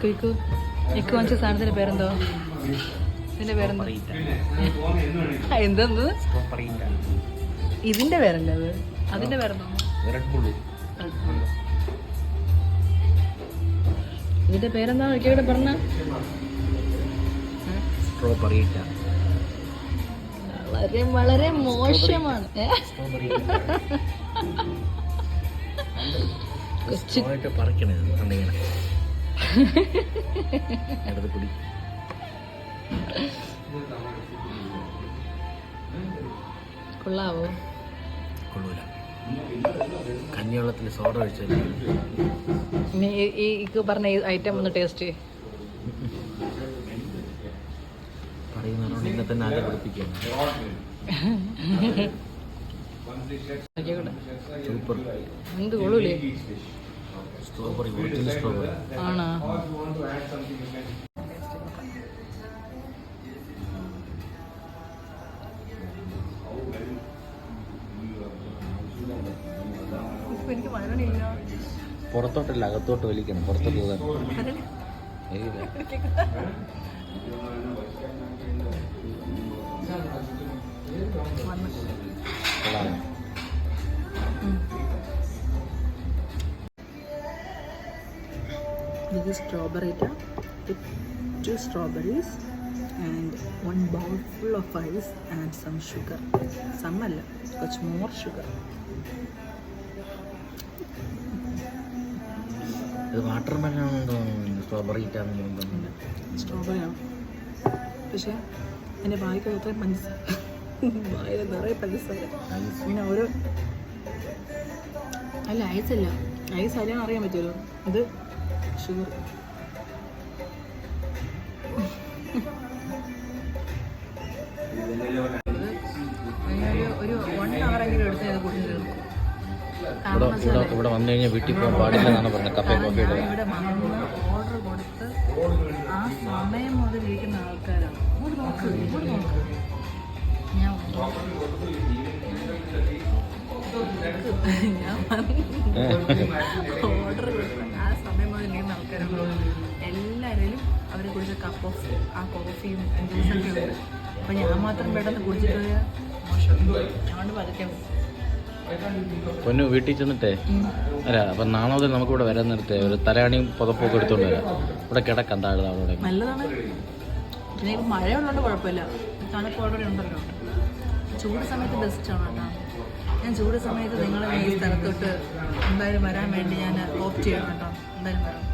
ഇക്ക് വാങ്ങിച്ച സാധനത്തിന്റെ പേരെന്തോ? ഇതിന്റെ പേരെന്തോ? എന്തെന്ന്? ഇതിന്റെ പേരല്ലേ അത്? അതിന്റെ പേരെന്തോ? ഇതിന്റെ പേരെന്താ ഒരിക്കലും പറഞ്ഞ? വളരെ വളരെ മോശമാണ്. കൊള്ളാവോ? കൊള്ളൂല. കഞ്ഞിവെള്ളത്തിൽ സോഡ ഒഴിച്ചത് ഈ പറഞ്ഞ ഐറ്റം ഒന്ന് ടേസ്റ്റ് പറയുന്നതുകൊണ്ട് ഇന്നെ തന്നെ ആദ്യം പഠിപ്പിക്കുകയാണ്. സൂപ്പർ. എന്ത് കൊള്ളൂലേ? സ്ട്രോബെറി, ഒറിജിനൽ സ്ട്രോബെറി ആണോ? എനിക്ക് വരണില്ല. പുറത്തോട്ടല്ല, അകത്തോട്ട് വലിക്കണം. പുറത്തോട്ട് പോകാൻ This is strawberry. With 2 strawberries and 1 bowl full of ice and some sugar. Some alla, much more sugar. ഇത് വാട്ടർ മെലനാണെന്ന് തോന്നുന്നു. സ്ട്രോബെറി സ്ട്രോബെറി ആണ്, പക്ഷേ എൻ്റെ വായിക്ക് അത്രയും പഞ്ചസാര, വായിൽ നിറയെ പഞ്ചസാര. പിന്നെ ഓരോ അല്ല, ഐസല്ല, ഐസ് അറിയാൻ അറിയാൻ പറ്റുമല്ലോ. ഇത് ഷുഗർ. ഒരു 1 hour എടുത്ത് ഇത് കുടിച്ച് തീർക്കും. ഇവിടെ വന്നു കഴിഞ്ഞാൽ വീട്ടിൽ പോകാൻ പാടില്ലെന്നാണ് പറഞ്ഞത്. കഫേ കോഫി ഇവിടെ വന്ന് ഓർഡർ കൊടുത്ത് ആ സമയം മുതൽ ഇരിക്കുന്ന ആൾക്കാരാണ്. ഇങ്ങോട്ട് നോക്ക്. ഞാൻ ഓർഡർ കൊടുത്ത് ആ സമയം മുതൽ ഇരിക്കുന്ന ആൾക്കാരാണ്. എല്ലാവരും അവർ കുടിച്ച കപ്പ് ഓഫ് ആ കോഫിയും ജ്യൂസൊക്കെ ഉണ്ട്. അപ്പം ഞാൻ മാത്രം പെട്ടെന്ന് കുടിച്ചിട്ട് പോയാൽ മോശം. അതുകൊണ്ട് പതുക്കെ പൊന്നു വീട്ടിൽ ചെന്നിട്ടേ അല്ല, അപ്പം നാളെ മുതൽ നമുക്കിവിടെ വരാൻ നേരത്തെ ഒരു തലയാണിയും പുതപ്പൊക്കെ എടുത്തോണ്ട് വരാം. ഇവിടെ കിടക്കാം താഴെ. അവിടെ നല്ലതാണ്. പിന്നെ ഇപ്പം മഴയുള്ളതുകൊണ്ട് കുഴപ്പമില്ല, തണുപ്പ് ഓൾറെഡി ഉണ്ടല്ലോ. ചൂട് സമയത്ത് ബെസ്റ്റാണ് കേട്ടോ. ഞാൻ ചൂട് സമയത്ത് നിങ്ങളെ ഈ സ്ഥലത്തോട്ട് എന്തായാലും വരാൻ വേണ്ടി ഞാൻ ഓപ്റ്റ് ചെയ്യണം കേട്ടോ. എന്തായാലും വരാം.